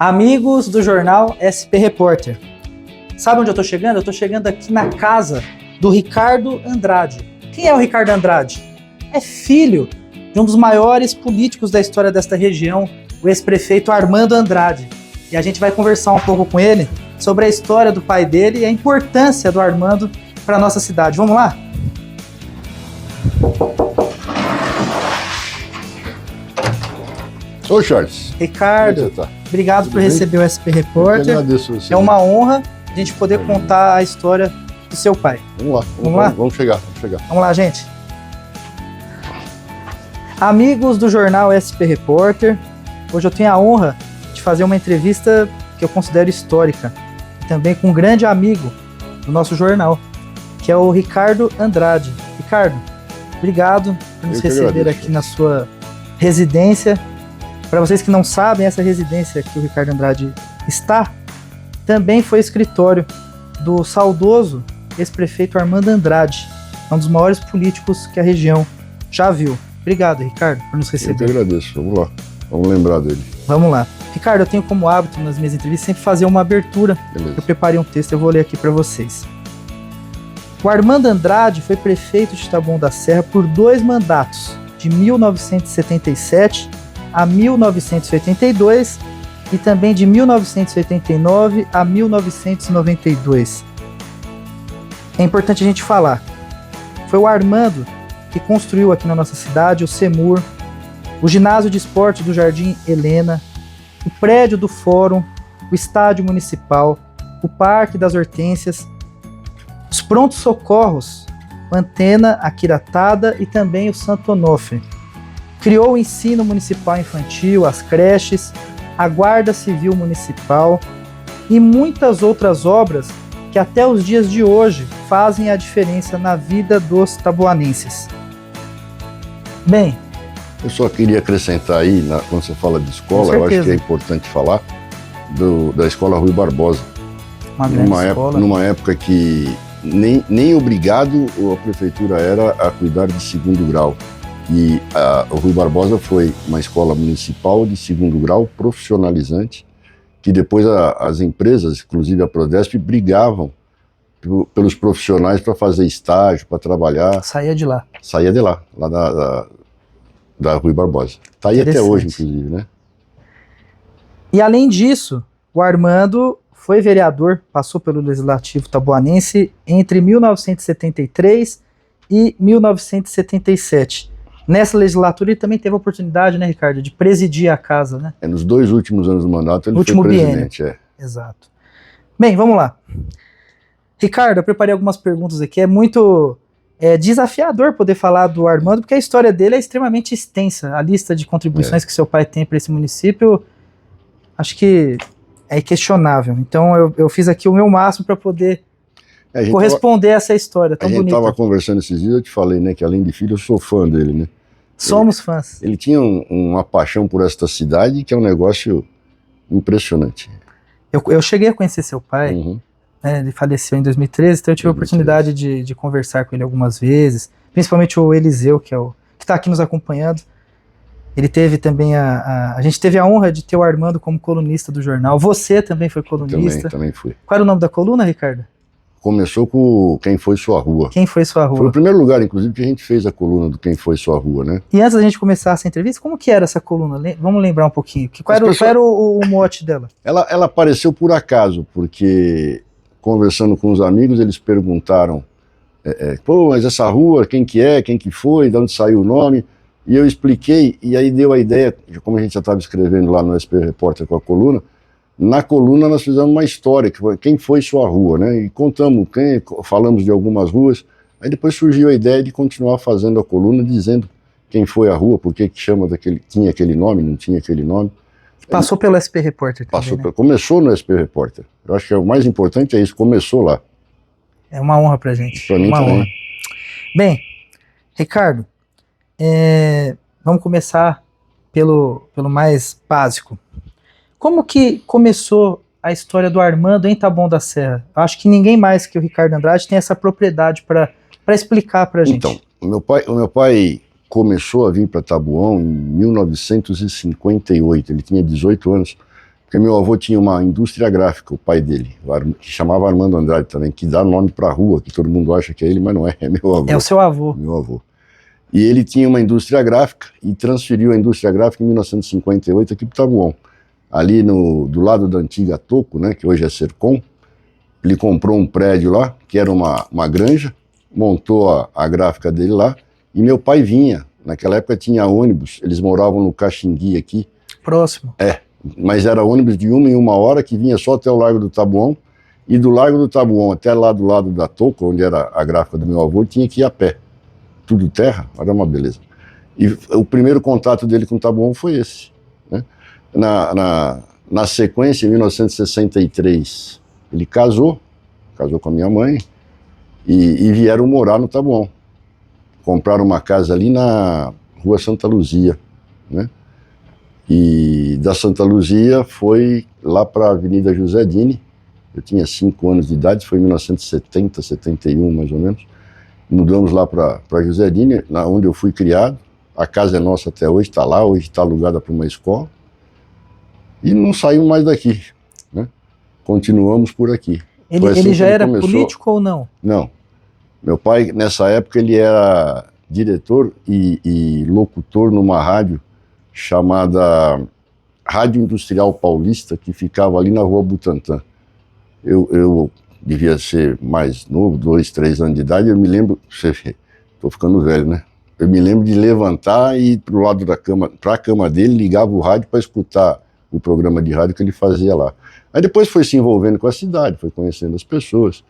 Amigos do jornal SP Repórter, sabe onde eu tô chegando? Eu tô chegando aqui na casa do Ricardo Andrade. Quem é o Ricardo Andrade? É filho de um dos maiores políticos da história desta região, o ex-prefeito Armando Andrade. E a gente vai conversar um pouco com ele sobre a história do pai dele e a importância do Armando para nossa cidade. Vamos lá? Oi, Charles. Ricardo, Como você tá? obrigado por receber o SP Repórter. Eu agradeço você. É uma honra a gente poder contar a história do seu pai. Vamos lá. Vamos chegar. Vamos lá, gente. Amigos do jornal SP Repórter, hoje eu tenho a honra de fazer uma entrevista que eu considero histórica, e também com um grande amigo do nosso jornal, que é o Ricardo Andrade. Ricardo, obrigado por nos receber aqui na sua residência. Para vocês que não sabem, essa residência que o Ricardo Andrade está, também foi escritório do saudoso ex-prefeito Armando Andrade, um dos maiores políticos que a região já viu. Obrigado, Ricardo, por nos receber. Eu que agradeço. Vamos lá. Vamos lembrar dele. Vamos lá. Ricardo, eu tenho como hábito nas minhas entrevistas sempre fazer uma abertura. Beleza. Eu preparei um texto, eu vou ler aqui para vocês. O Armando Andrade foi prefeito de Taboão da Serra por 2 mandatos, de 1977 a 1982 e também de 1989 a 1992. É importante a gente falar. Foi o Armando que construiu aqui na nossa cidade o CEMUR, o ginásio de esporte do Jardim Helena, o prédio do Fórum, o estádio municipal, o Parque das Hortênsias, os prontos socorros, o Antena, a Quiratada e também o Santo Onofre. Criou o ensino municipal infantil, as creches, a Guarda Civil Municipal e muitas outras obras que até os dias de hoje fazem a diferença na vida dos taboanenses. Bem, eu só queria acrescentar aí, quando você fala de escola, eu acho que é importante falar da escola Rui Barbosa. Uma grande escola. Numa época que nem obrigado a prefeitura era a cuidar de segundo grau. E o Rui Barbosa foi uma escola municipal de segundo grau, profissionalizante, que depois as empresas, inclusive a Prodesp, brigavam pelos profissionais para fazer estágio, para trabalhar. Saía de lá. Saía de lá da Rui Barbosa. Está aí até hoje, inclusive, né? E além disso, o Armando foi vereador, passou pelo Legislativo Taboanense entre 1973 e 1977. Nessa legislatura ele também teve a oportunidade, né, Ricardo, de presidir a casa, né? Nos 2 últimos anos do mandato ele foi presidente. Exato. Bem, vamos lá. Ricardo, eu preparei algumas perguntas aqui. É muito desafiador poder falar do Armando, porque a história dele é extremamente extensa. A lista de contribuições que seu pai tem para esse município, acho que é inquestionável. Então eu fiz aqui o meu máximo para poder corresponder a essa história tão bonita. A gente estava conversando esses dias, eu te falei, né, que além de filho eu sou fã dele, né? Somos fãs. Ele tinha uma paixão por esta cidade que é um negócio impressionante. Eu cheguei a conhecer seu pai, né, ele faleceu em 2013, então eu tive a oportunidade de conversar com ele algumas vezes, principalmente o Eliseu, que está aqui nos acompanhando. Ele teve também a gente teve a honra de ter o Armando como colunista do jornal. Você também foi colunista. Também fui. Qual era o nome da coluna, Ricardo? Começou com Quem Foi Sua Rua. Quem Foi Sua Rua. Foi o primeiro lugar, inclusive, que a gente fez a coluna do Quem Foi Sua Rua, né? E antes da gente começar essa entrevista, como que era essa coluna? Vamos lembrar um pouquinho. Qual era o mote dela? Ela apareceu por acaso, porque conversando com os amigos, eles perguntaram pô, mas essa rua, quem que foi, de onde saiu o nome? E eu expliquei, e aí deu a ideia, como a gente já estava escrevendo lá no SP Repórter com a coluna, na coluna nós fizemos uma história, que foi Quem Foi Sua Rua, né? E contamos falamos de algumas ruas, aí depois surgiu a ideia de continuar fazendo a coluna, dizendo quem foi a rua, por que chama tinha aquele nome, não tinha aquele nome. Passou pelo SP Repórter também, né? Começou no SP Repórter. Eu acho que o mais importante é isso, começou lá. É uma honra pra gente. Pra mim também. Honra. Bem, Ricardo, vamos começar pelo mais básico. Como que começou a história do Armando em Taboão da Serra? Acho que ninguém mais que o Ricardo Andrade tem essa propriedade para explicar pra gente. Então, o meu pai começou a vir para Taboão em 1958, ele tinha 18 anos, Porque meu avô tinha uma indústria gráfica, o pai dele, que chamava Armando Andrade também, que dá nome para a rua, que todo mundo acha que é ele, mas não é, é meu avô. É o seu avô. Meu avô. E ele tinha uma indústria gráfica e transferiu a indústria gráfica em 1958 aqui para o Taboão. Ali do lado da antiga Toco, né, que hoje é Sercom, ele comprou um prédio lá, que era uma granja, montou a gráfica dele lá, e meu pai vinha. Naquela época tinha ônibus, eles moravam no Caxingui aqui. Próximo. Mas era ônibus de 1 em 1 hora, que vinha só até o Largo do Taboão, e do Largo do Taboão até lá do lado da Toco, onde era a gráfica do meu avô, tinha que ir a pé. Tudo terra, era uma beleza. E o primeiro contato dele com o Taboão foi esse. Né? Na sequência, em 1963, ele casou com a minha mãe, e vieram morar no Taboão. Compraram uma casa ali na Rua Santa Luzia, né? E da Santa Luzia foi lá para a Avenida José Dini. Eu tinha 5 anos de idade, foi em 1970, 71 mais ou menos. Mudamos lá para José Dini, onde eu fui criado. A casa é nossa até hoje, está lá, hoje está alugada para uma escola. E não saímos mais daqui, né? Continuamos por aqui. Ele já era político ou não? Não. Meu pai, nessa época, ele era diretor e locutor numa rádio chamada Rádio Industrial Paulista, que ficava ali na Rua Butantã. Eu devia ser mais novo, 2, 3 anos de idade, eu me lembro, estou ficando velho, né? Eu me lembro de levantar e ir para o lado da cama, para a cama dele, ligava o rádio para escutar o programa de rádio que ele fazia lá. Aí depois foi se envolvendo com a cidade, foi conhecendo as pessoas,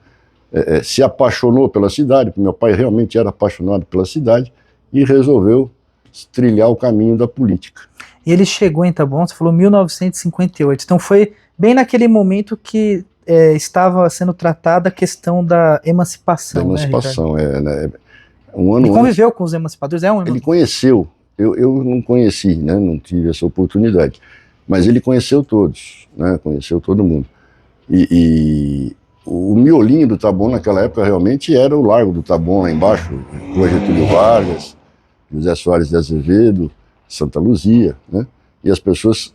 se apaixonou pela cidade, porque meu pai realmente era apaixonado pela cidade, e resolveu trilhar o caminho da política. E ele chegou em Taboão, você falou 1958, então foi bem naquele momento que estava sendo tratada a questão da emancipação. Da emancipação, né? Um ano ele conviveu antes com os emancipadores? Ele conheceu, eu não conheci, né? Não tive essa oportunidade, mas ele conheceu todos, né? Conheceu todo mundo. E o miolinho do Taboão naquela época realmente era o Largo do Taboão, lá embaixo, Rua Getúlio Vargas, José Soares de Azevedo, Santa Luzia, né? E as pessoas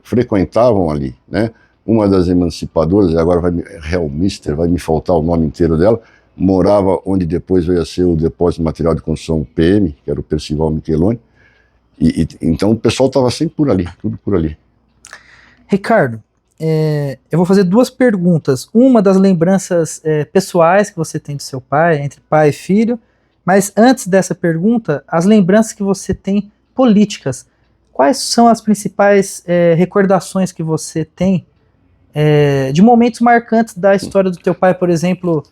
frequentavam ali, né? Uma das emancipadoras, agora Helmister, vai me faltar o nome inteiro dela, morava onde depois veio a ser o Depósito de Material de Construção PM, que era o Percival Micheloni, então o pessoal estava sempre por ali, tudo por ali. Ricardo, eu vou fazer 2 perguntas, uma das lembranças pessoais que você tem do seu pai, entre pai e filho, mas antes dessa pergunta, as lembranças que você tem políticas, quais são as principais recordações que você tem de momentos marcantes da história do teu pai, por exemplo,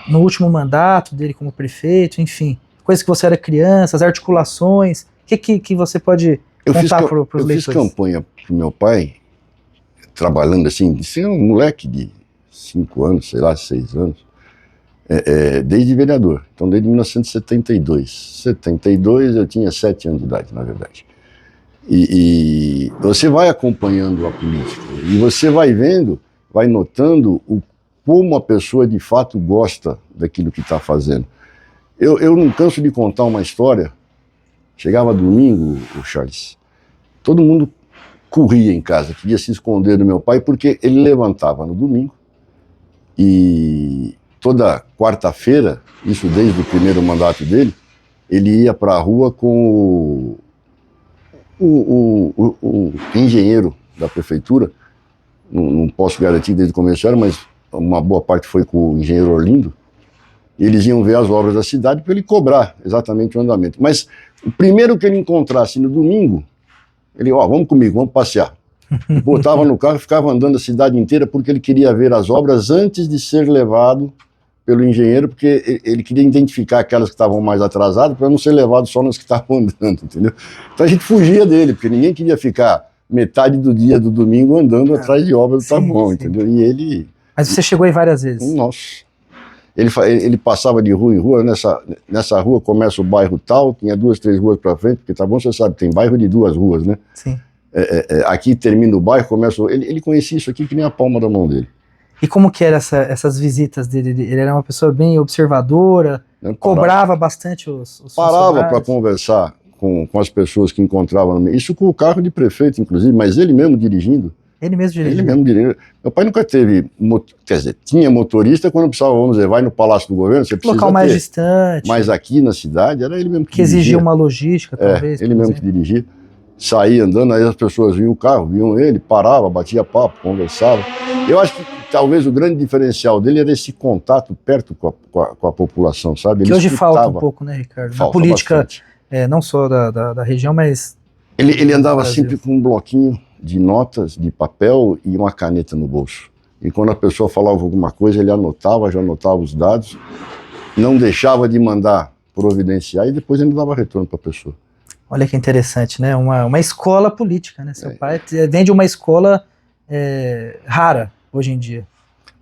no último mandato dele como prefeito, enfim, coisas que você era criança, as articulações, o que você pode contar para os leitores? Eu fiz campanha para o meu pai, trabalhando assim, de ser um moleque de 5 anos, sei lá, 6 anos, desde vereador, então desde 1972. 72 eu tinha 7 anos de idade, na verdade. E você vai acompanhando a política, e você vai vendo, vai notando como a pessoa de fato gosta daquilo que está fazendo. Eu não canso de contar uma história. Chegava domingo, o Charles, todo mundo corria em casa, queria se esconder do meu pai, porque ele levantava no domingo, e toda quarta-feira, isso desde o primeiro mandato dele, ele ia para a rua com o engenheiro da prefeitura, não posso garantir desde o começo, mas uma boa parte foi com o engenheiro Orlindo, e eles iam ver as obras da cidade para ele cobrar exatamente o andamento. Mas o primeiro que ele encontrasse no domingo, ele, vamos comigo, vamos passear. Botava no carro e ficava andando a cidade inteira porque ele queria ver as obras antes de ser levado pelo engenheiro, porque ele queria identificar aquelas que estavam mais atrasadas para não ser levado só nas que estavam andando, entendeu? Então a gente fugia dele, porque ninguém queria ficar metade do dia do domingo andando atrás de obras do Taboão, entendeu? E ele... Mas você chegou aí várias vezes? Nossa. Ele passava de rua em rua, nessa rua começa o bairro tal, tinha 2, 3 ruas para frente, porque Taboão, você sabe, tem bairro de 2 ruas, né? Sim. Aqui termina o bairro, começa... Ele conhecia isso aqui que nem a palma da mão dele. E como que eram essas visitas dele? Ele era uma pessoa bem observadora, cobrava bastante os Parava para conversar com as pessoas que encontravam no meio. Isso com o carro de prefeito, inclusive, mas ele mesmo dirigindo. Ele mesmo dirigiu. Ele mesmo dirigindo. Meu pai nunca teve, quer dizer, tinha motorista quando precisava, vamos dizer, vai no Palácio do Governo, você precisa local mais ter. distante. Mas aqui na cidade era ele mesmo que dirigia. exigia uma logística, talvez. Ele mesmo que dirigia. Saía andando, aí as pessoas viam o carro, viam ele, parava, batia papo, conversava. Eu acho que talvez o grande diferencial dele era esse contato perto com a população, sabe? Ele que hoje falta um pouco, né, Ricardo? Na política, não só da região, mas... Ele andava sempre com um bloquinho de notas, de papel e uma caneta no bolso. E quando a pessoa falava alguma coisa, ele anotava, já anotava os dados, não deixava de mandar providenciar e depois ele dava retorno para a pessoa. Olha que interessante, né? Uma escola política, né? Seu pai vem de uma escola rara hoje em dia.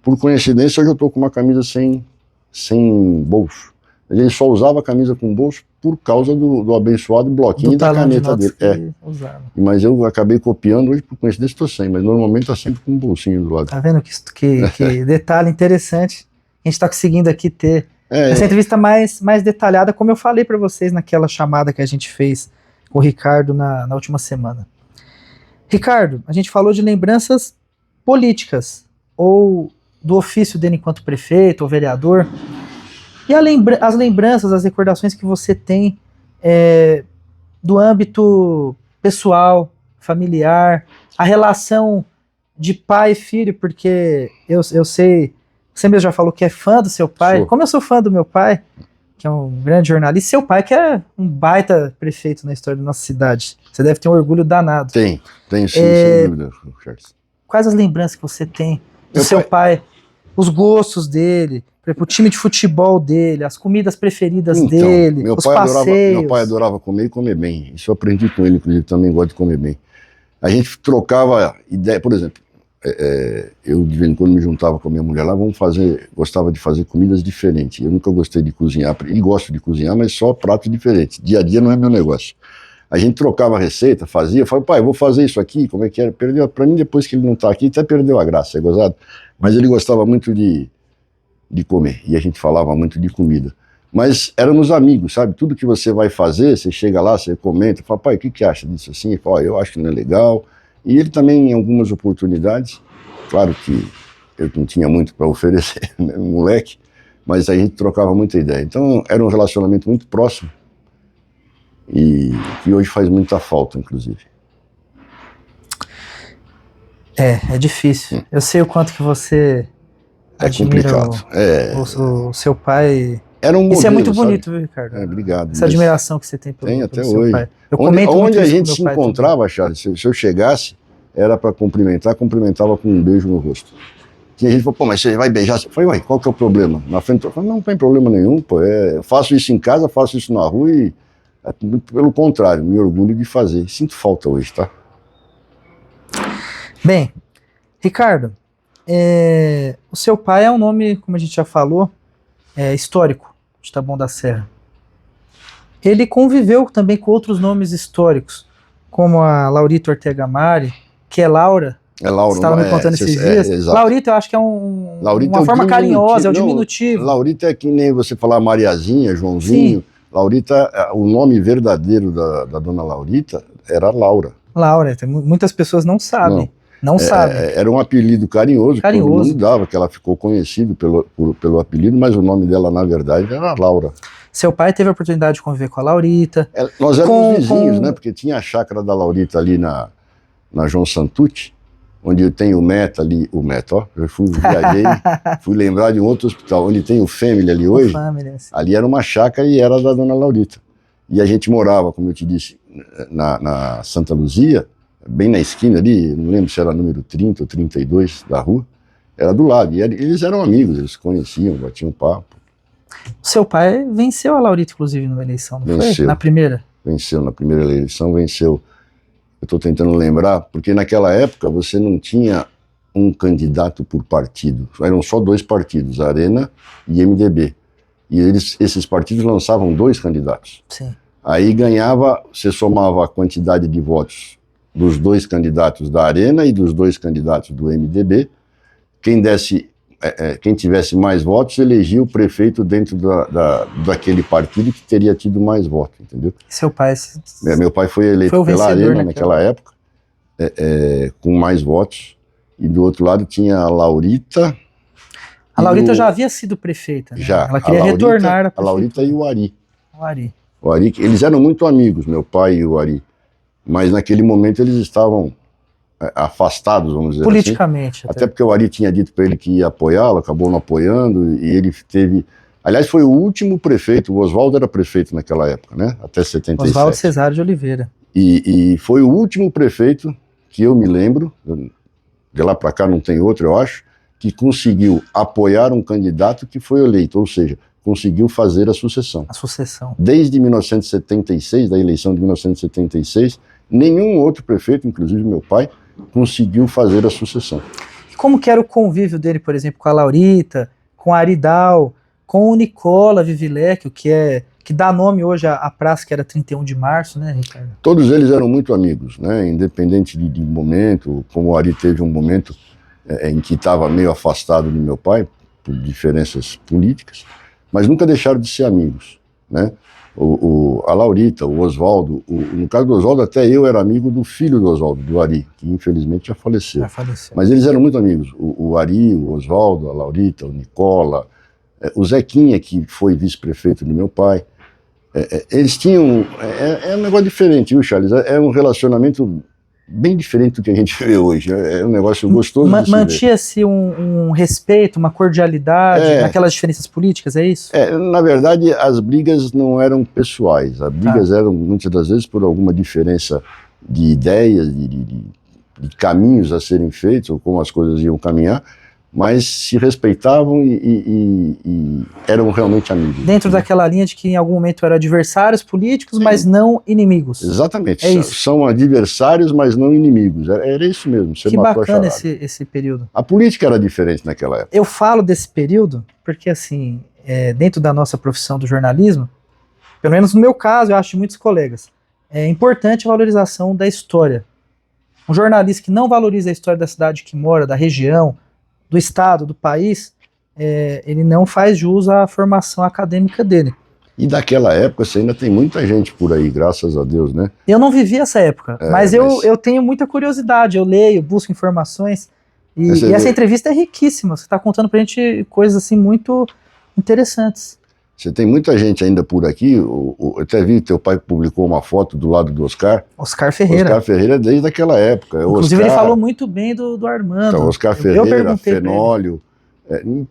Por coincidência, hoje eu estou com uma camisa sem bolso. Ele só usava a camisa com bolso por causa do abençoado bloquinho da caneta dele. Mas eu acabei copiando, hoje por coincidência estou sem, mas normalmente está sempre com um bolsinho do lado. Tá vendo que detalhe interessante? A gente está conseguindo aqui ter essa entrevista mais detalhada, como eu falei para vocês naquela chamada que a gente fez com o Ricardo na última semana. Ricardo, a gente falou de lembranças políticas, ou do ofício dele enquanto prefeito ou vereador, e as lembranças, as recordações que você tem do âmbito pessoal, familiar, a relação de pai e filho, porque eu sei, você mesmo já falou que é fã do seu pai, como eu sou fã do meu pai, que é um grande jornalista, seu pai que é um baita prefeito na história da nossa cidade. Você deve ter um orgulho danado. Tem sim, sem dúvida, Charles. Quais as lembranças que você tem do seu pai, os gostos dele, o time de futebol dele, as comidas preferidas dele, os passeios? Meu pai adorava comer e comer bem. Isso eu aprendi com ele, inclusive, também gosta de comer bem. A gente trocava ideia, por exemplo, eu de vez em quando me juntava com a minha mulher lá, gostava de fazer comidas diferentes. Eu nunca gostei de cozinhar, e gosto de cozinhar, mas só pratos diferentes. Dia a dia não é meu negócio. A gente trocava a receita, falava, pai, vou fazer isso aqui, como é que era? Pra mim, depois que ele não tá aqui, até perdeu a graça, é gozado. Mas ele gostava muito de comer, e a gente falava muito de comida. Mas éramos amigos, sabe? Tudo que você vai fazer, você chega lá, você comenta, fala, pai, o que acha disso assim? Ele fala, eu acho que não é legal. E ele também, em algumas oportunidades, claro que eu não tinha muito para oferecer, né, moleque, mas a gente trocava muita ideia. Então, era um relacionamento muito próximo e que hoje faz muita falta, inclusive. É difícil. Eu sei o quanto que você admira o seu pai. Era um modelo, isso é muito bonito, viu, Ricardo? Obrigado. Essa admiração que você tem pelo até seu hoje. pai. Onde a gente se encontrava, Charles, se eu chegasse, era para cumprimentava com um beijo no rosto. Tinha gente que falou, pô, mas você vai beijar? Eu falei, ué, qual que é o problema? Na frente, eu falei, não tem problema nenhum, pô, eu faço isso em casa, faço isso na rua e, pelo contrário, me orgulho de fazer. Sinto falta hoje, tá? Bem, Ricardo, o seu pai é um nome, como a gente já falou, histórico de Taboão da Serra. Ele conviveu também com outros nomes históricos, como a Laurita Ortega Mari, que é Laura. Laura, você estava me contando esses dias. Laurita, eu acho que é uma forma carinhosa, é o diminutivo. Laurita é que nem você falar Mariazinha, Joãozinho. Sim. Laurita, o nome verdadeiro da dona Laurita era Laura. Laura, muitas pessoas não sabem. Não sabem. Era um apelido carinhoso, que todo mundo dava, que ela ficou conhecida pelo apelido, mas o nome dela, na verdade, era Laura. Seu pai teve a oportunidade de conviver com a Laurita. Nós éramos vizinhos, né? Porque tinha a chácara da Laurita ali na João Santucci, onde tem o Meta ali, eu viajei, fui lembrar de um outro hospital, onde tem o Family ali hoje, ali era uma chácara e era da dona Laurita. E a gente morava, como eu te disse, na Santa Luzia, bem na esquina ali, não lembro se era número 30 ou 32 da rua, era do lado, e eles eram amigos, eles se conheciam, batiam papo. Seu pai venceu a Laurita, inclusive, na eleição, não foi? Na primeira? Venceu, na primeira eleição, venceu. Eu estou tentando lembrar, porque naquela época você não tinha um candidato por partido, eram só 2 partidos, Arena e MDB. E esses partidos lançavam 2 candidatos. Sim. Aí ganhava, você somava a quantidade de votos dos 2 candidatos da Arena e dos 2 candidatos do MDB. Quem desse quem tivesse mais votos elegia o prefeito dentro daquele partido que teria tido mais votos, entendeu? Seu pai... Meu pai foi eleito pela Arena naquela época, com mais votos, e do outro lado tinha a Laurita... A Laurita já havia sido prefeita, né? Já. Ela queria retornar à prefeitura. A Laurita e o Ari. O Ari, eles eram muito amigos, meu pai e o Ari, mas naquele momento eles estavam afastados, vamos dizer politicamente, assim. Até porque o Ari tinha dito para ele que ia apoiá-lo, acabou não apoiando, e ele teve... Aliás, foi o último prefeito, o Oswaldo era prefeito naquela época, né? Até 77. Oswaldo Cesário de Oliveira. E foi o último prefeito que eu me lembro, de lá para cá não tem outro, eu acho, que conseguiu apoiar um candidato que foi eleito, ou seja, conseguiu fazer a sucessão. A sucessão. Desde 1976, da eleição de 1976, nenhum outro prefeito, inclusive meu pai, conseguiu fazer a sucessão. Como que era o convívio dele, por exemplo, com a Laurita, com a Aridal, com o Nicola Vivilecchio, que dá nome hoje à praça que era 31 de março, né, Ricardo? Todos eles eram muito amigos, né, independente de momento, como o Ari teve um momento em que estava meio afastado do meu pai, por diferenças políticas, mas nunca deixaram de ser amigos, né? A Laurita, o Oswaldo, no caso do Oswaldo, até eu era amigo do filho do Oswaldo, do Ari, que infelizmente já faleceu. Mas eles eram muito amigos, o Ari, o Oswaldo, a Laurita, o Nicola, o Zequinha, que foi vice-prefeito do meu pai. Eles tinham... É um negócio diferente, viu, Charles? É um relacionamento bem diferente do que a gente vê hoje. É um negócio gostoso de se ver. Mantinha-se um respeito, uma cordialidade naquelas diferenças políticas, é isso? Na verdade, as brigas não eram pessoais. As brigas eram, muitas das vezes, por alguma diferença de ideias, de caminhos a serem feitos, ou como as coisas iam caminhar, mas se respeitavam e eram realmente amigos. Dentro daquela linha de que em algum momento eram adversários políticos, mas não inimigos. Exatamente, são adversários, mas não inimigos, era isso mesmo. Você que bacana esse período. A política era diferente naquela época. Eu falo desse período porque, assim, dentro da nossa profissão do jornalismo, pelo menos no meu caso, eu acho de muitos colegas, é importante a valorização da história. Um jornalista que não valoriza a história da cidade que mora, da região, do estado, do país, ele não faz jus à formação acadêmica dele. E daquela época, você ainda tem muita gente por aí, graças a Deus, né? Eu não vivi essa época, mas eu tenho muita curiosidade, eu leio, busco informações, e essa entrevista é riquíssima, você está contando pra gente coisas assim muito interessantes. Você tem muita gente ainda por aqui, eu até vi que teu pai publicou uma foto do lado do Oscar. Oscar Ferreira. Oscar Ferreira desde aquela época. Inclusive ele falou muito bem do Armando. Então, Oscar Ferreira, Fenólio.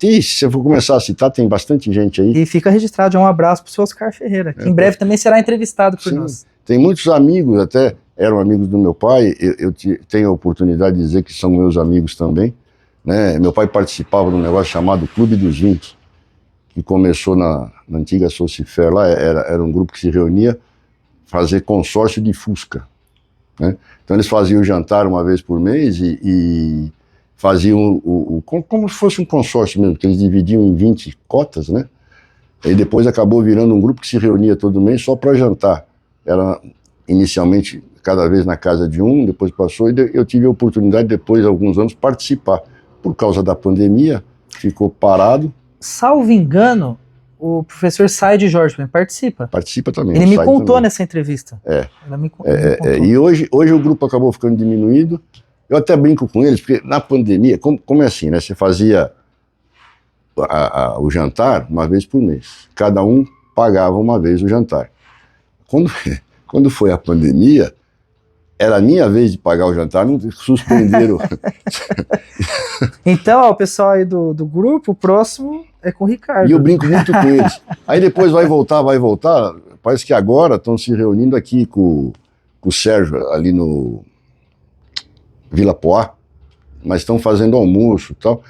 Se eu for começar a citar, tem bastante gente aí. E fica registrado, já um abraço pro seu Oscar Ferreira, que em breve também será entrevistado por nós. Tem muitos amigos, até eram amigos do meu pai, eu tenho a oportunidade de dizer que são meus amigos também, né? Meu pai participava de um negócio chamado Clube dos 20, que começou na antiga Socifer, lá era um grupo que se reunia fazer consórcio de Fusca, né? Então eles faziam o jantar uma vez por mês e faziam como se fosse um consórcio mesmo, que eles dividiam em 20 cotas, né? E depois acabou virando um grupo que se reunia todo mês só para jantar. Era inicialmente cada vez na casa de um, depois passou, e eu tive a oportunidade depois de alguns anos participar. Por causa da pandemia, ficou parado. Salvo engano, o professor Said Jorge participa. Participa também. Ele me contou nessa entrevista. E hoje o grupo acabou ficando diminuído. Eu até brinco com eles, porque na pandemia, como é assim, né? Você fazia o jantar uma vez por mês. Cada um pagava uma vez o jantar. Quando foi a pandemia, era a minha vez de pagar o jantar, não suspenderam. Então, o pessoal aí do grupo, o próximo é com o Ricardo. E eu brinco muito com eles. Aí depois vai voltar. Parece que agora estão se reunindo aqui com o Sérgio, ali no Vila Poá, mas estão fazendo almoço e tal.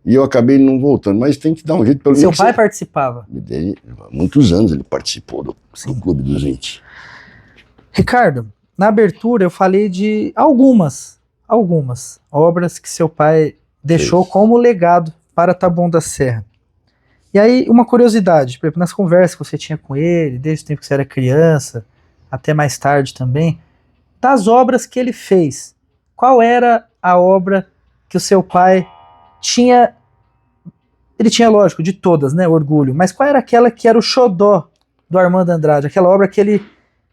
E eu acabei não voltando, mas tem que dar um jeito. Seu pai participava? Há muitos anos ele participou do Clube dos 20. Ricardo, na abertura eu falei de algumas obras que seu pai deixou como legado para Taboão da Serra. E aí, uma curiosidade, por exemplo, nas conversas que você tinha com ele, desde o tempo que você era criança, até mais tarde também, das obras que ele fez, qual era a obra que o seu pai tinha Ele tinha, lógico, de todas, né, orgulho, mas qual era aquela que era o xodó do Armando Andrade? Aquela obra que ele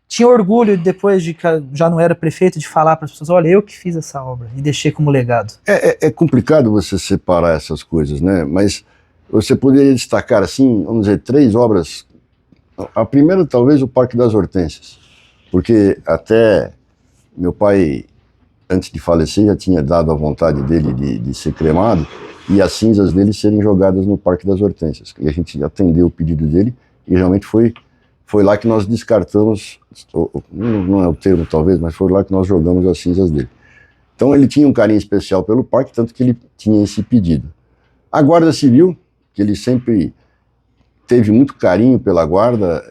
tinha orgulho, depois de que já não era prefeito, de falar para as pessoas, olha, eu que fiz essa obra e deixei como legado. É complicado você separar essas coisas, né? Mas você poderia destacar, assim, vamos dizer, 3 obras. A primeira, talvez, o Parque das Hortênsias, porque até meu pai, antes de falecer, já tinha dado a vontade dele de ser cremado e as cinzas dele serem jogadas no Parque das Hortênsias. E a gente atendeu o pedido dele e realmente foi lá que nós descartamos, não é o termo talvez, mas foi lá que nós jogamos as cinzas dele. Então ele tinha um carinho especial pelo parque, tanto que ele tinha esse pedido. A Guarda Civil, que ele sempre teve muito carinho pela Guarda,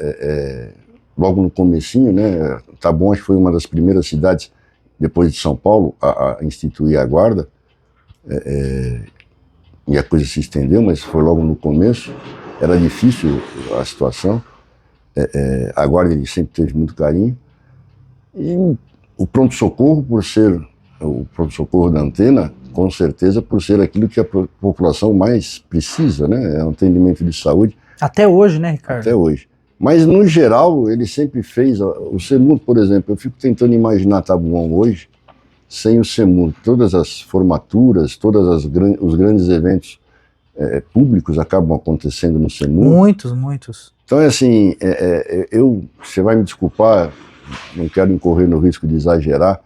logo no comecinho, né? Taboão acho que foi uma das primeiras cidades, depois de São Paulo, a instituir a Guarda, e a coisa se estendeu, mas foi logo no começo, era difícil a situação. A Guarda ele sempre teve muito carinho. E o pronto-socorro, por ser o pronto-socorro da Antena, com certeza por ser aquilo que a população mais precisa, né? É um atendimento de saúde. Até hoje, né, Ricardo? Até hoje. Mas, no geral, ele sempre fez... O SEMUR, por exemplo, eu fico tentando imaginar Taboão hoje sem o SEMUR. Todas as formaturas, os grandes eventos públicos acabam acontecendo no SEMUR. Muitos. Então, é assim, você vai me desculpar, não quero incorrer no risco de exagerar,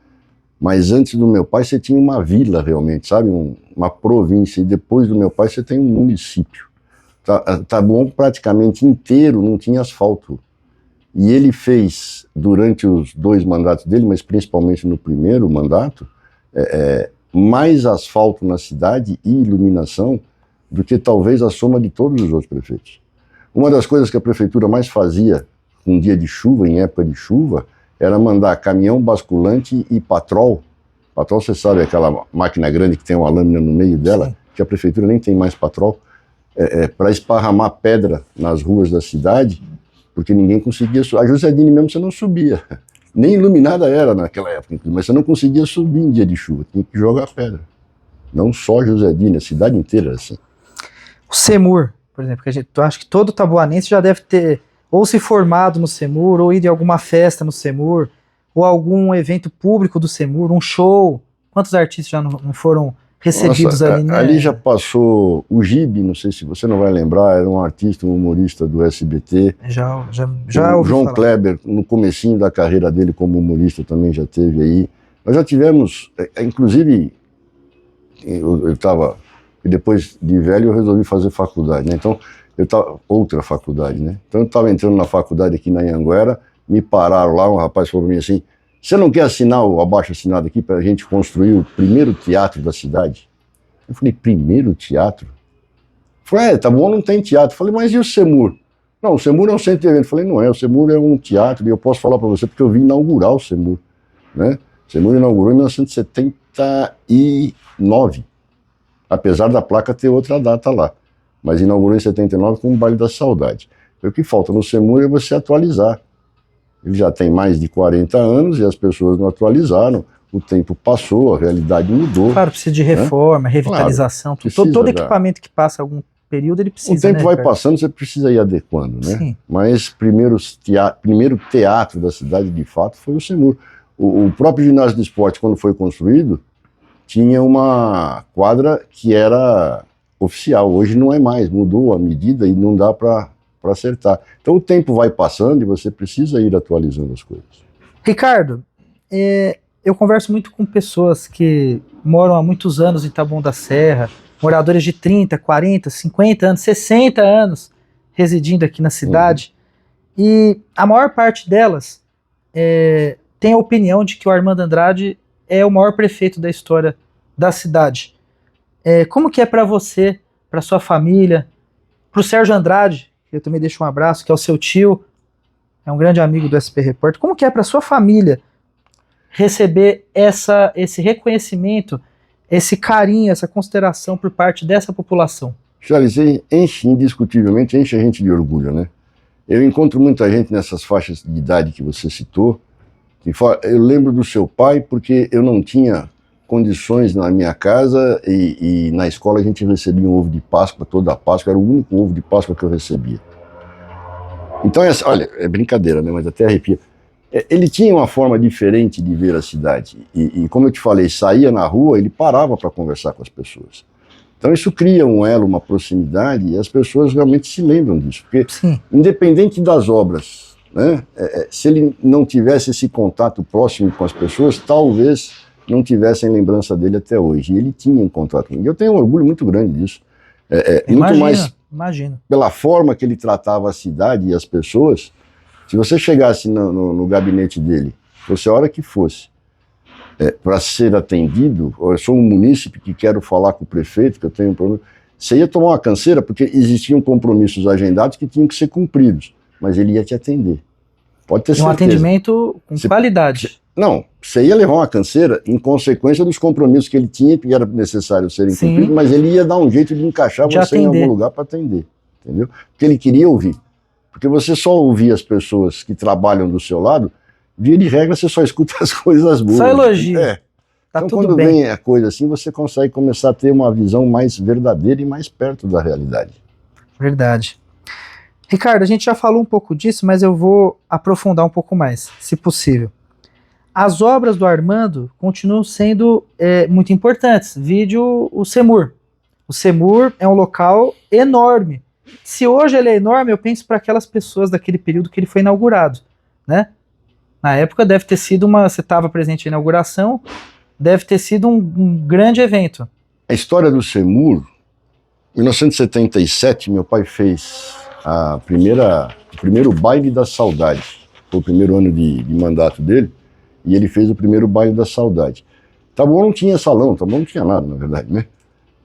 mas antes do meu pai você tinha uma vila realmente, sabe? Uma província, e depois do meu pai você tem um município. Taboão praticamente inteiro não tinha asfalto. E ele fez, durante os 2 mandatos dele, mas principalmente no primeiro mandato, mais asfalto na cidade e iluminação do que talvez a soma de todos os outros prefeitos. Uma das coisas que a prefeitura mais fazia um dia de chuva, em época de chuva, era mandar caminhão basculante e patrol. Patrol, você sabe, aquela máquina grande que tem uma lâmina no meio dela, sim, que a prefeitura nem tem mais patrol, para esparramar pedra nas ruas da cidade, porque ninguém conseguia subir. A José Dini mesmo você não subia. Nem iluminada era naquela época, mas você não conseguia subir em dia de chuva, tinha que jogar pedra. Não só José Dini, a cidade inteira era assim. O SEMUR, por exemplo, que eu acho que todo taboanense já deve ter ou se formado no SEMUR, ou ido em alguma festa no SEMUR, ou algum evento público do SEMUR, um show. Quantos artistas já não foram recebidos? Nossa, ali, né? Ali já passou o Gibe, não sei se você não vai lembrar, era um artista, um humorista do SBT. Já o João falar. Kleber, no comecinho da carreira dele como humorista, também já teve aí. Nós já tivemos, inclusive, eu estava... E depois de velho eu resolvi fazer faculdade, né? Então, outra faculdade, né? Então eu estava entrando na faculdade aqui na Anhanguera, me pararam lá, um rapaz falou para mim assim, você não quer assinar o abaixo-assinado aqui para a gente construir o primeiro teatro da cidade? Eu falei, primeiro teatro? Ele falou, Taboão não tem teatro. Eu falei, mas e o SEMUR? Não, o SEMUR é um centro de evento. Eu falei, não é, o SEMUR é um teatro, e eu posso falar para você porque eu vim inaugurar o SEMUR, né? O SEMUR inaugurou em 1979. Apesar da placa ter outra data lá, mas inaugurou em 79 com o Baile da Saudade. O que falta no SEMUR é você atualizar. Ele já tem mais de 40 anos e as pessoas não atualizaram, o tempo passou, a realidade mudou. Claro, precisa de reforma, né? Revitalização, claro, todo equipamento que passa algum período ele precisa. O tempo vai passando, você precisa ir adequando, né? Sim. Mas primeiro teatro da cidade, de fato, foi o SEMUR. O próprio ginásio de esporte, quando foi construído, tinha uma quadra que era oficial, hoje não é mais, mudou a medida e não dá para acertar. Então o tempo vai passando e você precisa ir atualizando as coisas. Ricardo, eu converso muito com pessoas que moram há muitos anos em Taboão da Serra, moradores de 30, 40, 50 anos, 60 anos residindo aqui na cidade, e a maior parte delas tem a opinião de que o Armando Andrade é o maior prefeito da história da cidade. Como que é para você, para sua família, para o Sérgio Andrade, que eu também deixo um abraço, que é o seu tio, é um grande amigo do SP Repórter, como que é para sua família receber esse reconhecimento, esse carinho, essa consideração por parte dessa população? Charles, indiscutivelmente enche a gente de orgulho, né? Eu encontro muita gente nessas faixas de idade que você citou, que fala, eu lembro do seu pai porque eu não tinha condições na minha casa e na escola a gente recebia um ovo de Páscoa, toda a Páscoa, era o único ovo de Páscoa que eu recebia. Então, olha, é brincadeira, né? Mas até arrepia. Ele tinha uma forma diferente de ver a cidade. E como eu te falei, saía na rua, ele parava para conversar com as pessoas. Então isso cria um elo, uma proximidade, e as pessoas realmente se lembram disso. Porque, sim, independente das obras, né, se ele não tivesse esse contato próximo com as pessoas, talvez não tivessem lembrança dele até hoje. E ele tinha um contato. E eu tenho um orgulho muito grande disso. Muito mais pela forma que ele tratava a cidade e as pessoas. Se você chegasse no gabinete dele, fosse a hora que fosse, para ser atendido, eu sou um munícipe que quero falar com o prefeito, que eu tenho um problema, você ia tomar uma canseira, porque existiam compromissos agendados que tinham que ser cumpridos, mas ele ia te atender. Pode ter certeza. Um atendimento com qualidade. Não, você ia levar uma canseira em consequência dos compromissos que ele tinha, que era necessário serem cumpridos, mas ele ia dar um jeito de encaixar você em algum lugar para atender, entendeu? Porque ele queria ouvir. Porque você só ouvir as pessoas que trabalham do seu lado, via de regra você só escuta as coisas boas. Só elogio. Tá então quando vem a coisa assim, você consegue começar a ter uma visão mais verdadeira e mais perto da realidade. Verdade. Ricardo, a gente já falou um pouco disso, mas eu vou aprofundar um pouco mais, se possível. As obras do Armando continuam sendo muito importantes. Vídeo o CEMUR. O CEMUR é um local enorme. Se hoje ele é enorme, eu penso para aquelas pessoas daquele período que ele foi inaugurado, né? Na época deve ter sido você estava presente na inauguração, deve ter sido um grande evento. A história do CEMUR, em 1977, meu pai fez o primeiro baile da saudade. Foi o primeiro ano de mandato dele, e ele fez o primeiro baile da saudade. Taboão não tinha salão, Taboão não tinha nada, na verdade, né?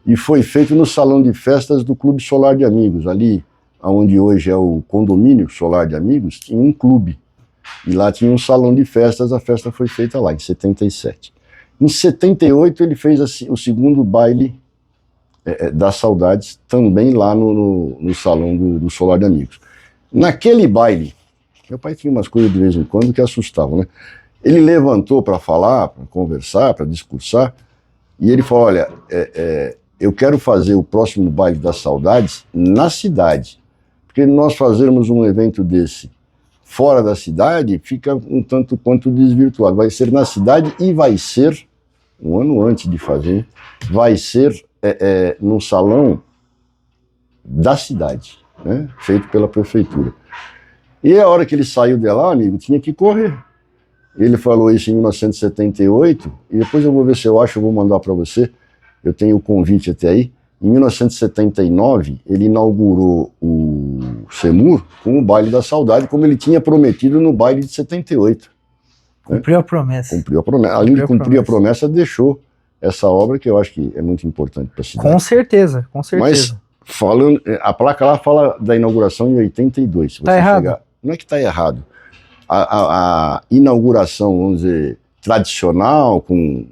E foi feito no salão de festas do Clube Solar de Amigos, ali onde hoje é o condomínio Solar de Amigos, tinha um clube. E lá tinha um salão de festas, a festa foi feita lá, em 77. Em 78 ele fez o segundo baile das saudades, também lá no salão do Solar de Amigos. Naquele baile, meu pai tinha umas coisas de vez em quando que assustavam, né? Ele levantou para falar, para conversar, para discursar, e ele falou, olha, eu quero fazer o próximo baile das saudades na cidade, porque nós fazermos um evento desse fora da cidade fica um tanto quanto desvirtuado. Vai ser na cidade e vai ser, um ano antes de fazer, vai ser num salão da cidade, né, feito pela prefeitura. E a hora que ele saiu de lá, amigo, tinha que correr. Ele falou isso em 1978, e depois eu vou ver se eu acho, eu vou mandar para você. Eu tenho o convite até aí. Em 1979, ele inaugurou o CEMUR com o Baile da Saudade, como ele tinha prometido no baile de 78. Cumpriu a promessa. Cumpriu a promessa. Além de cumprir a promessa, deixou essa obra que eu acho que é muito importante para a cidade. Com certeza, com certeza. Mas a placa lá fala da inauguração em 82. Está errado? Não é que está errado. A inauguração, vamos dizer, tradicional, com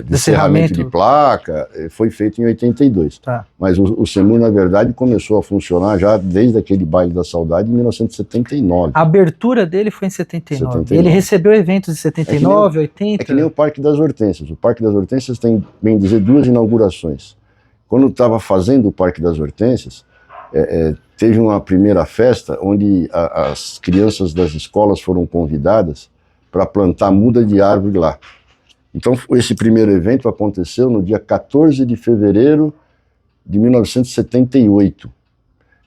descerramento de placa, foi feito em 82. Tá. Mas o CEMUR, na verdade, começou a funcionar já desde aquele baile da saudade em 1979. A abertura dele foi em 79. Ele recebeu eventos em 79, 80. É que nem o Parque das Hortênsias. O Parque das Hortênsias tem, bem dizer, 2 inaugurações. Quando estava fazendo o Parque das Hortênsias, teve uma primeira festa onde as crianças das escolas foram convidadas para plantar muda de árvore lá. Então, esse primeiro evento aconteceu no dia 14 de fevereiro de 1978.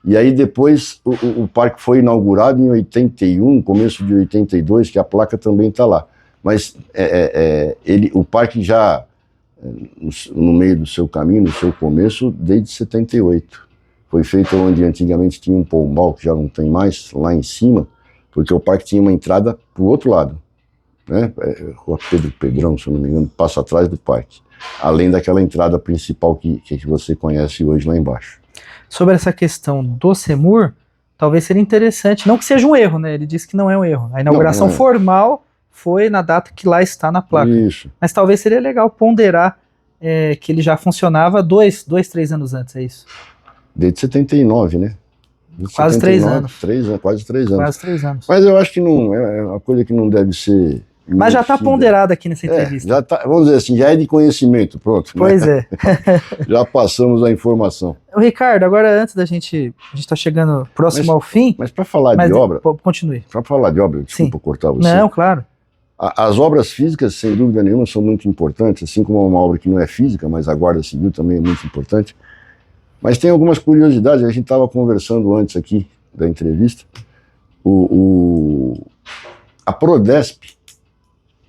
E aí depois o parque foi inaugurado em 81, começo de 82, que a placa também está lá. Mas o parque já, no meio do seu caminho, no seu começo, desde 78. Foi feito onde antigamente tinha um pombal, que já não tem mais, lá em cima, porque o parque tinha uma entrada para o outro lado. Né? Rua Pedro Pedrão, se eu não me engano, passa atrás do parque, além daquela entrada principal que você conhece hoje lá embaixo. Sobre essa questão do CEMUR, talvez seria interessante, não que seja um erro, né? Ele disse que não é um erro. A inauguração formal foi na data que lá está na placa. Isso. Mas talvez seria legal ponderar que ele já funcionava 3 anos antes, é isso? Desde 79, né? Quase 3 anos. Quase 3 anos. Quase 3 anos. Mas eu acho que não é uma coisa que não deve ser Mas já está ponderado aqui nessa entrevista. Já tá, vamos dizer assim, já é de conhecimento, pronto. Pois né? Já passamos a informação. Ricardo, agora antes a gente está chegando próximo ao fim. Mas para falar de obra... Continue. Para falar de obra, desculpa cortar você. Não, claro. As obras físicas, sem dúvida nenhuma, são muito importantes, assim como uma obra que não é física, mas a Guarda Civil também é muito importante. Mas tem algumas curiosidades, a gente estava conversando antes aqui da entrevista. A Prodesp,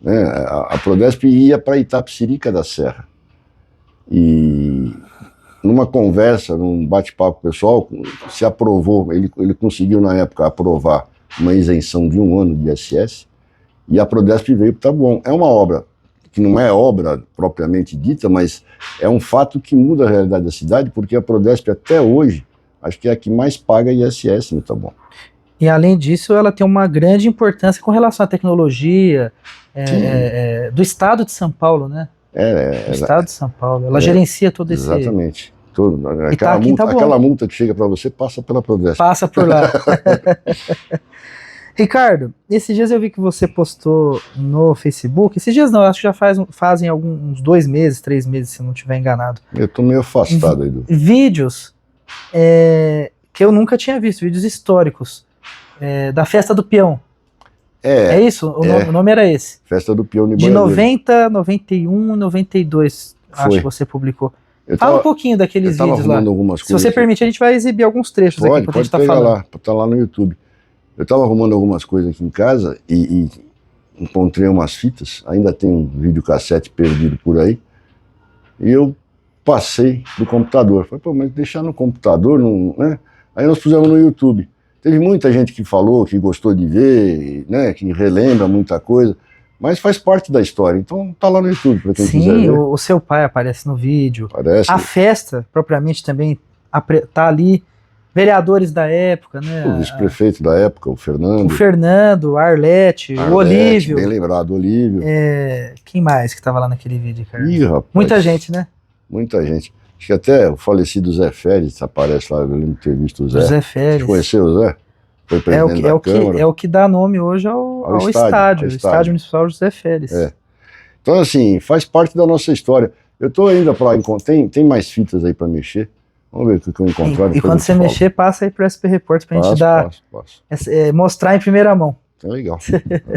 né, a Prodesp ia para Itapecerica da Serra. E numa conversa, num bate-papo pessoal, se aprovou, ele conseguiu na época aprovar uma isenção de 1 ano de ISS, e a Prodesp veio para Taboão. É uma obra que não é obra propriamente dita, mas é um fato que muda a realidade da cidade, porque a Prodesp até hoje, acho que é a que mais paga ISS no Taboão. E além disso, ela tem uma grande importância com relação à tecnologia do estado de São Paulo, né? Do estado de São Paulo. Ela gerencia todo esse... Exatamente. Aquela multa que chega para você passa pela Prodesp. Passa por lá. Ricardo, esses dias eu vi que você postou no Facebook, esses dias não, acho que já fazem uns 2 meses, 3 meses, se não estiver enganado. Eu estou meio afastado aí vídeos que eu nunca tinha visto, vídeos históricos da Festa do Peão. É isso? O nome era esse? Festa do Peão de 90, 91, 92, acho que você publicou. Fala um pouquinho daqueles vídeos lá. Se você permitir, a gente vai exibir alguns trechos aqui enquanto a gente está falando. Tá lá no YouTube. Eu estava arrumando algumas coisas aqui em casa e encontrei umas fitas, ainda tem um videocassete perdido por aí, e eu passei do computador. Falei, pô, mas deixar no computador, não, né? Aí nós pusemos no YouTube. Teve muita gente que falou, que gostou de ver, né, que relembra muita coisa, mas faz parte da história, então tá lá no YouTube para quem quiser ver. Sim, o seu pai aparece no vídeo. Aparece. A festa, propriamente, também tá ali. Vereadores da época, né? O vice-prefeito da época, o Fernando. O Fernando, a Arlete, o Olívio. Bem lembrado, o Olívio. Quem mais que estava lá naquele vídeo, cara? Ih, rapaz. Muita gente, né? Muita gente. Acho que até o falecido Zé Félix aparece lá, eu lembro de ter visto o Zé. Zé Félix. Você conheceu o Zé? Foi presidente da Câmara. É o que dá nome hoje ao estádio. O Estádio Municipal José Félix. Então, assim, faz parte da nossa história. Eu estou ainda para encontrar. Tem mais fitas aí para mexer. Vamos ver o que eu encontrar. E quando você mexer, passa aí para o SP Report para a gente dar. Mostrar em primeira mão. É legal.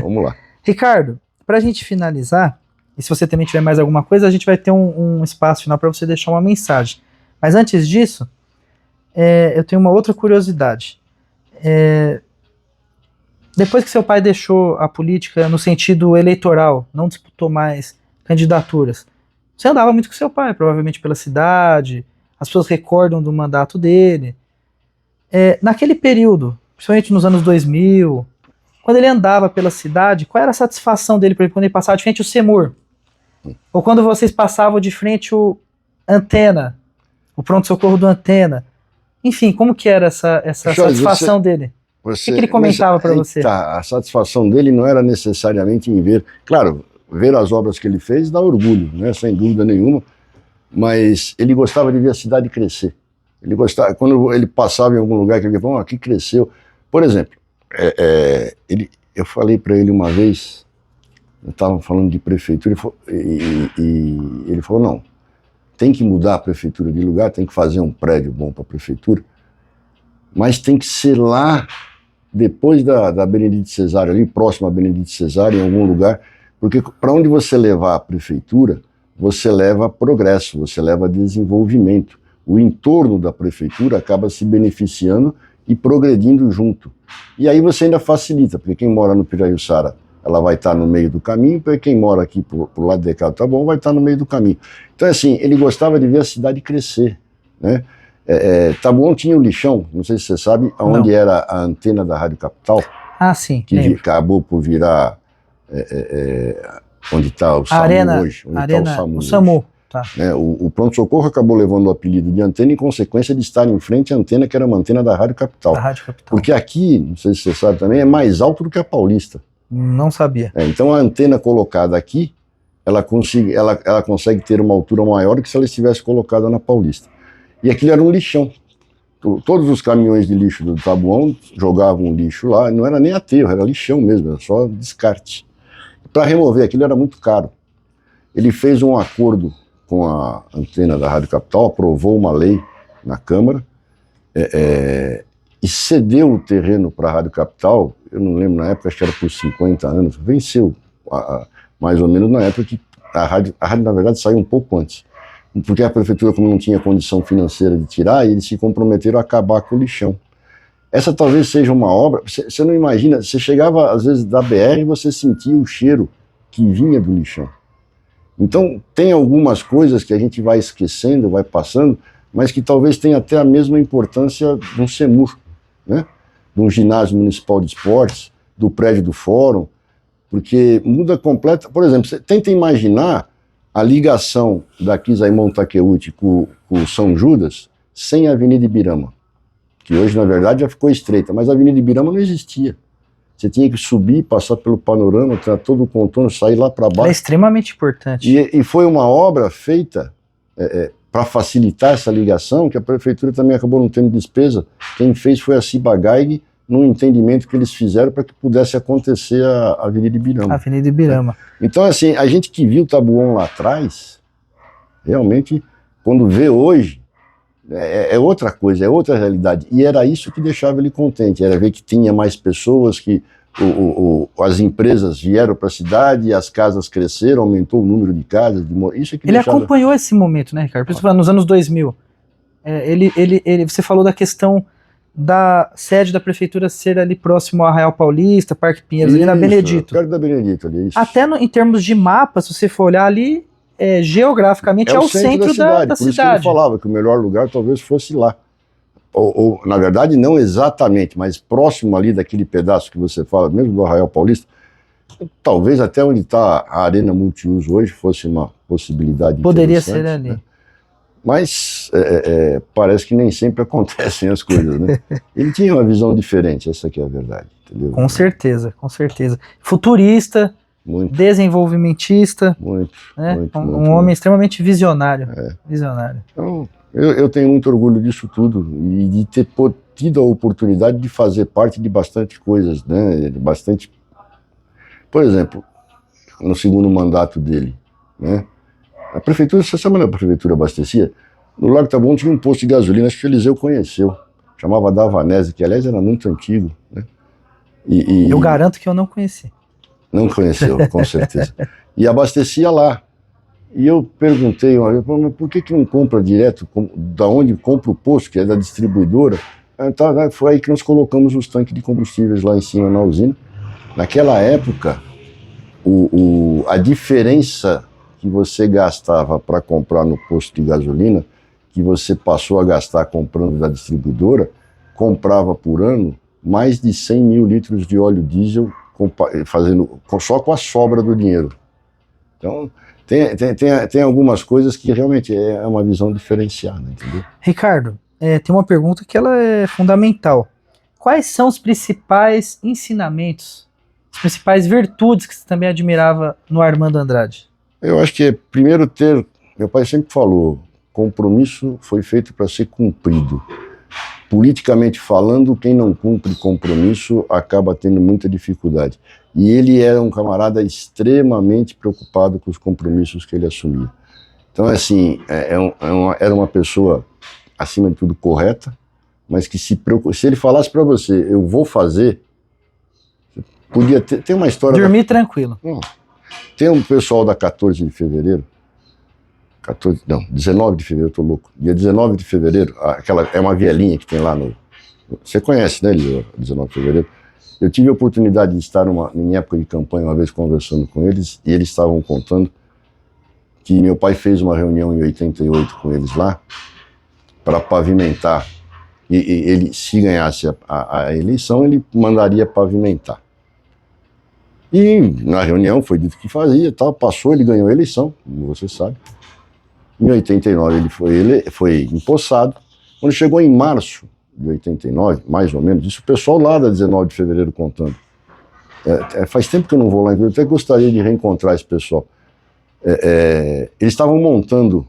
Vamos lá. Ricardo, para a gente finalizar, e se você também tiver mais alguma coisa, a gente vai ter um espaço final para você deixar uma mensagem. Mas antes disso, eu tenho uma outra curiosidade. Depois que seu pai deixou a política no sentido eleitoral, não disputou mais candidaturas, você andava muito com seu pai, provavelmente pela cidade. As pessoas recordam do mandato dele. Naquele período, principalmente nos anos 2000, quando ele andava pela cidade, qual era a satisfação dele, por exemplo, quando ele passava de frente o SEMUR? Ou quando vocês passavam de frente o Antena, o pronto-socorro do Antena? Enfim, como que era essa satisfação dele? O que ele comentava para você? A satisfação dele não era necessariamente em ver... Claro, ver as obras que ele fez dá orgulho, né, sem dúvida nenhuma. Mas ele gostava de ver a cidade crescer. Ele gostava, quando ele passava em algum lugar que ele falava, aqui cresceu. Por exemplo, eu falei para ele uma vez, eu estava falando de prefeitura, e ele falou, não, tem que mudar a prefeitura de lugar, tem que fazer um prédio bom para a prefeitura, mas tem que ser lá, depois da Benedito Cesário, ali próximo a Benedito Cesário, em algum lugar, porque para onde você levar a prefeitura, você leva progresso, você leva desenvolvimento. O entorno da prefeitura acaba se beneficiando e progredindo junto. E aí você ainda facilita, porque quem mora no Pirajussara, ela vai estar no meio do caminho, porque quem mora aqui pro lado de cá do Taboão vai estar no meio do caminho. Então, assim, ele gostava de ver a cidade crescer, né? Taboão tinha o lixão, não sei se você sabe, onde era a antena da Rádio Capital. Ah, sim, que acabou por virar... onde está o SAMU hoje. O SAMU. Tá. O pronto-socorro acabou levando o apelido de antena em consequência de estar em frente à antena, que era uma antena da Rádio Capital. Porque aqui, não sei se você sabe também, é mais alto do que a Paulista. Não sabia. Então a antena colocada aqui, ela consegue ter uma altura maior do que se ela estivesse colocada na Paulista. E aquilo era um lixão. Todos os caminhões de lixo do Taboão jogavam lixo lá, não era nem aterro, era lixão mesmo, era só descarte. para remover aquilo era muito caro. Ele fez um acordo com a antena da Rádio Capital, aprovou uma lei na Câmara, e cedeu o terreno para a Rádio Capital, eu não lembro na época, acho que era por 50 anos, venceu, mais ou menos na época que a rádio na verdade saiu um pouco antes, porque a prefeitura, como não tinha condição financeira de tirar, eles se comprometeram a acabar com o lixão. Essa talvez seja uma obra, você não imagina, você chegava às vezes da BR e você sentia o cheiro que vinha do lixão. Então tem algumas coisas que a gente vai esquecendo, vai passando, mas que talvez tenha até a mesma importância de um CEMUR, né? De um ginásio municipal de esportes, do prédio do fórum, porque muda completa. Por exemplo, você tenta imaginar a ligação da Kisaimon Takeuchi com o São Judas sem a Avenida Ibirama, que hoje na verdade já ficou estreita, mas a Avenida Ibirama não existia. Você tinha que subir, passar pelo panorama, ter todo o contorno, sair lá para baixo. É extremamente importante. E foi uma obra feita para facilitar essa ligação, que a prefeitura também acabou não tendo despesa. Quem fez foi a Ciba-Geig, no entendimento que eles fizeram para que pudesse acontecer a Avenida Ibirama. Avenida Ibirama. Então, assim, a gente que viu o Taboão lá atrás, realmente, quando vê hoje, é outra coisa, é outra realidade. E era isso que deixava ele contente, era ver que tinha mais pessoas, que as empresas vieram para a cidade, as casas cresceram, aumentou o número de casas. Isso é que ele acompanhou esse momento, né, Ricardo? Principalmente nos anos 2000. Você falou da questão da sede da prefeitura ser ali próximo ao Arraial Paulista, Parque Pinheiros, ali na Benedito. Perto da Benedito ali, isso. Até em termos de mapa, se você for olhar ali, geograficamente é o centro da cidade. Por isso que ele falava que o melhor lugar talvez fosse lá. Ou, na verdade, não exatamente, mas próximo ali daquele pedaço que você fala, mesmo do Arraial Paulista, talvez até onde está a Arena Multiuso hoje fosse uma possibilidade. Poderia ser ali. Né? Mas parece que nem sempre acontecem as coisas, né? Ele tinha uma visão diferente, essa aqui é a verdade, entendeu? Com certeza, com certeza. Futurista, muito. Desenvolvimentista, muito, né? muito, um muito, homem extremamente visionário. Visionário. Então, eu tenho muito orgulho disso tudo e de ter tido a oportunidade de fazer parte de bastante coisas, né? Bastante. Por exemplo, no segundo mandato dele, né? A prefeitura, você sabe onde a prefeitura abastecia? No Largo Taboão tinha um posto de gasolina, acho que o Eliseu conheceu, chamava Davanese, que aliás era muito antigo, né? Eu garanto que eu não conheci. Não conheceu, com certeza. E abastecia lá. E eu perguntei uma vez, mas por que não compra direto, da onde compra o posto, que é da distribuidora? Então, foi aí que nós colocamos os tanques de combustíveis lá em cima na usina. Naquela época, a diferença que você gastava para comprar no posto de gasolina, que você passou a gastar comprando da distribuidora, comprava por ano mais de 100 mil litros de óleo diesel, só com a sobra do dinheiro. Então, tem algumas coisas que realmente é uma visão diferenciada, entendeu? Ricardo, tem uma pergunta que ela é fundamental. Quais são os principais ensinamentos, as principais virtudes que você também admirava no Armando Andrade? Eu acho que primeiro meu pai sempre falou, compromisso foi feito para ser cumprido. Politicamente falando, quem não cumpre compromisso acaba tendo muita dificuldade. E ele era um camarada extremamente preocupado com os compromissos que ele assumia. Então, assim, era uma pessoa, acima de tudo, correta, mas que se ele falasse para você, eu vou fazer, podia ter uma história... Dormir tranquilo. Tem um pessoal da 14 de fevereiro, 19 de fevereiro, eu tô louco. Dia 19 de fevereiro, é uma vielinha que tem lá no... Você conhece, né, 19 de fevereiro? Eu tive a oportunidade de estar em época de campanha, uma vez conversando com eles, e eles estavam contando que meu pai fez uma reunião em 88 com eles lá, para pavimentar. E ele, se ganhasse a eleição, ele mandaria pavimentar. E na reunião foi dito que fazia, tal, passou, ele ganhou a eleição, como você sabe. Em 89 ele foi empossado. Quando chegou em março de 89, mais ou menos, isso o pessoal lá da 19 de fevereiro contando. Faz tempo que eu não vou lá, eu até gostaria de reencontrar esse pessoal. Eles estavam montando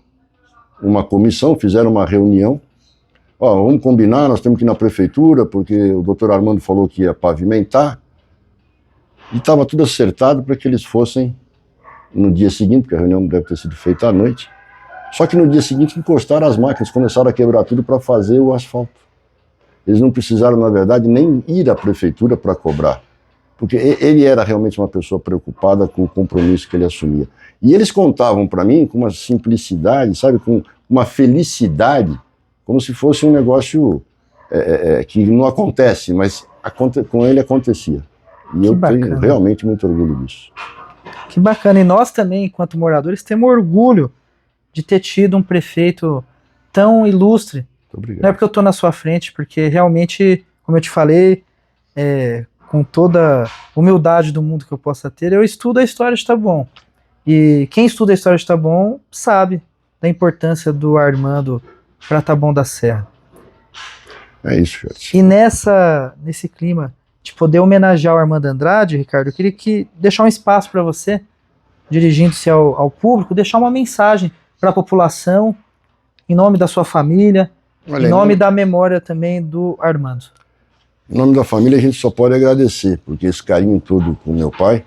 uma comissão, fizeram uma reunião. Vamos combinar, nós temos que ir na prefeitura, porque o doutor Armando falou que ia pavimentar. E estava tudo acertado para que eles fossem no dia seguinte, porque a reunião deve ter sido feita à noite. Só que no dia seguinte encostaram as máquinas, começaram a quebrar tudo para fazer o asfalto. Eles não precisaram, na verdade, nem ir à prefeitura para cobrar, porque ele era realmente uma pessoa preocupada com o compromisso que ele assumia. E eles contavam para mim com uma simplicidade, sabe, com uma felicidade, como se fosse um negócio que não acontece, mas com ele acontecia. E eu tenho realmente muito orgulho disso. Que bacana. E nós também, enquanto moradores, temos orgulho de ter tido um prefeito tão ilustre. Muito obrigado. Não é porque eu estou na sua frente, porque realmente, como eu te falei, com toda a humildade do mundo que eu possa ter, eu estudo a história de Taboão. E quem estuda a história de Taboão sabe da importância do Armando para Taboão da Serra. É isso, Jorge. E nesse clima de poder homenagear o Armando Andrade, Ricardo, eu queria deixar um espaço para você, dirigindo-se ao público, deixar uma mensagem para a população, em nome da sua família, em nome da memória também do Armando. Em nome da família, a gente só pode agradecer, porque esse carinho todo com meu pai,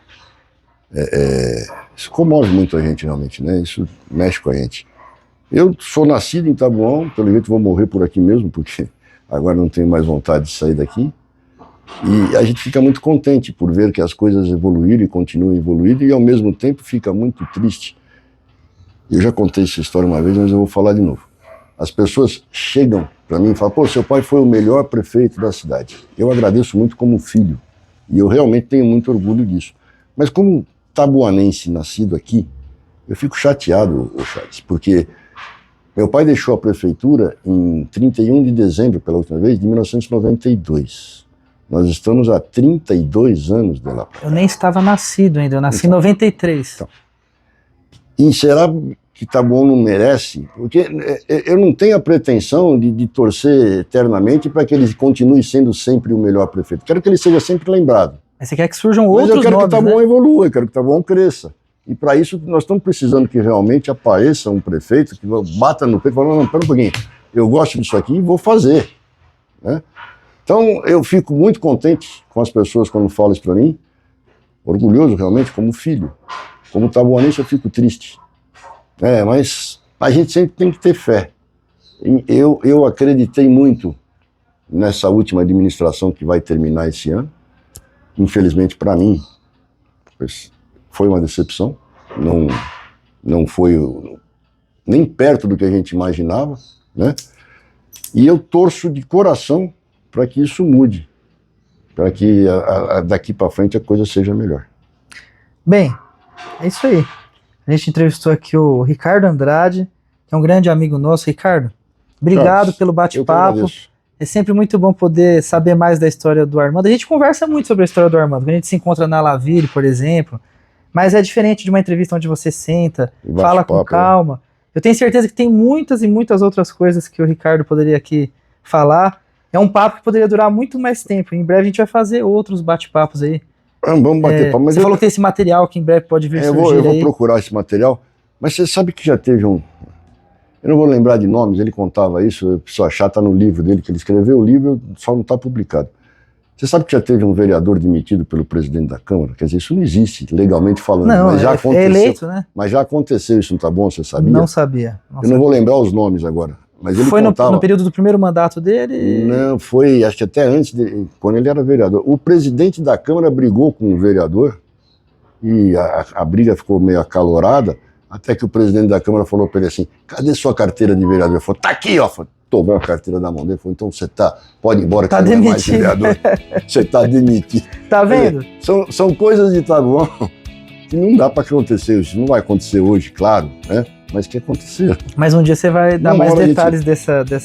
isso comove muito a gente realmente, né? Isso mexe com a gente. Eu sou nascido em Taboão, pelo jeito vou morrer por aqui mesmo, porque agora não tenho mais vontade de sair daqui. E a gente fica muito contente por ver que as coisas evoluíram e continuam evoluindo, e ao mesmo tempo fica muito triste. Eu já contei essa história uma vez, mas eu vou falar de novo. As pessoas chegam para mim e falam: pô, seu pai foi o melhor prefeito da cidade. Eu agradeço muito como filho, e eu realmente tenho muito orgulho disso. Mas como taboanense nascido aqui, eu fico chateado, Charles, porque meu pai deixou a prefeitura em 31 de dezembro, pela última vez, de 1992. Nós estamos há 32 anos de lá. Eu nem estava nascido ainda, eu nasci em 93. Então, e será que Taboão não merece? Porque eu não tenho a pretensão de torcer eternamente para que ele continue sendo sempre o melhor prefeito. Quero que ele seja sempre lembrado. Mas você quer que surjam outros nomes, mas eu quero que Taboão né? evolua, eu quero que Taboão cresça. E para isso nós estamos precisando que realmente apareça um prefeito que bata no peito e fala: não, pera um pouquinho, eu gosto disso aqui e vou fazer, né? Então eu fico muito contente com as pessoas quando falam isso para mim, orgulhoso realmente como filho. Como taboanense eu fico triste. Mas a gente sempre tem que ter fé. Eu acreditei muito nessa última administração que vai terminar esse ano. Infelizmente para mim foi uma decepção. Não foi nem perto do que a gente imaginava, né? E eu torço de coração para que isso mude, para que daqui para frente a coisa seja melhor. Bem, é isso aí. A gente entrevistou aqui o Ricardo Andrade, que é um grande amigo nosso. Ricardo, obrigado Carlos, pelo bate-papo. É sempre muito bom poder saber mais da história do Armando. A gente conversa muito sobre a história do Armando, quando a gente se encontra na Laville, por exemplo, mas é diferente de uma entrevista onde você senta, fala com calma. Eu tenho certeza que tem muitas e muitas outras coisas que o Ricardo poderia aqui falar. É um papo que poderia durar muito mais tempo. Em breve a gente vai fazer outros bate-papos aí. Vamos bater papo. Você falou que tem esse material que em breve pode vir surgir. Eu vou procurar esse material, mas você sabe que já teve um... Eu não vou lembrar de nomes, ele contava isso, eu preciso achar, está no livro dele, que ele escreveu o livro, só não está publicado. Você sabe que já teve um vereador demitido pelo presidente da Câmara? Quer dizer, isso não existe, legalmente falando. Não, mas já aconteceu, é eleito, né? Mas já aconteceu isso, não tá bom? Você sabia? Não sabia. Não vou lembrar os nomes agora. Mas ele foi contava, no período do primeiro mandato dele? Não, foi, acho que até antes, quando ele era vereador. O presidente da Câmara brigou com o vereador e a briga ficou meio acalorada, até que o presidente da Câmara falou para ele assim: cadê sua carteira de vereador? Ele falou: tá aqui, ó. Tomou a carteira da mão dele, falou: então você pode ir embora, que você não é mais vereador. Você tá demitido. Tá vendo? São coisas de Taboão que não dá para acontecer. Isso não vai acontecer hoje, claro, né? Mas que aconteceu. Mas um dia você vai dar mais detalhes dessa... De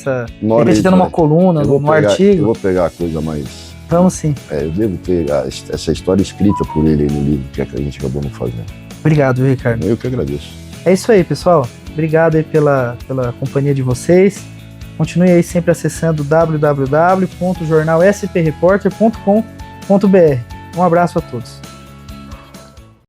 repente tem numa coluna, num artigo. Eu vou pegar a coisa mais... Vamos sim. Eu devo ter essa história escrita por ele aí no livro que a gente acabou não fazendo. Obrigado, Ricardo. Eu que agradeço. É isso aí, pessoal. Obrigado aí pela companhia de vocês. Continue aí sempre acessando www.jornalspreporter.com.br. Um abraço a todos.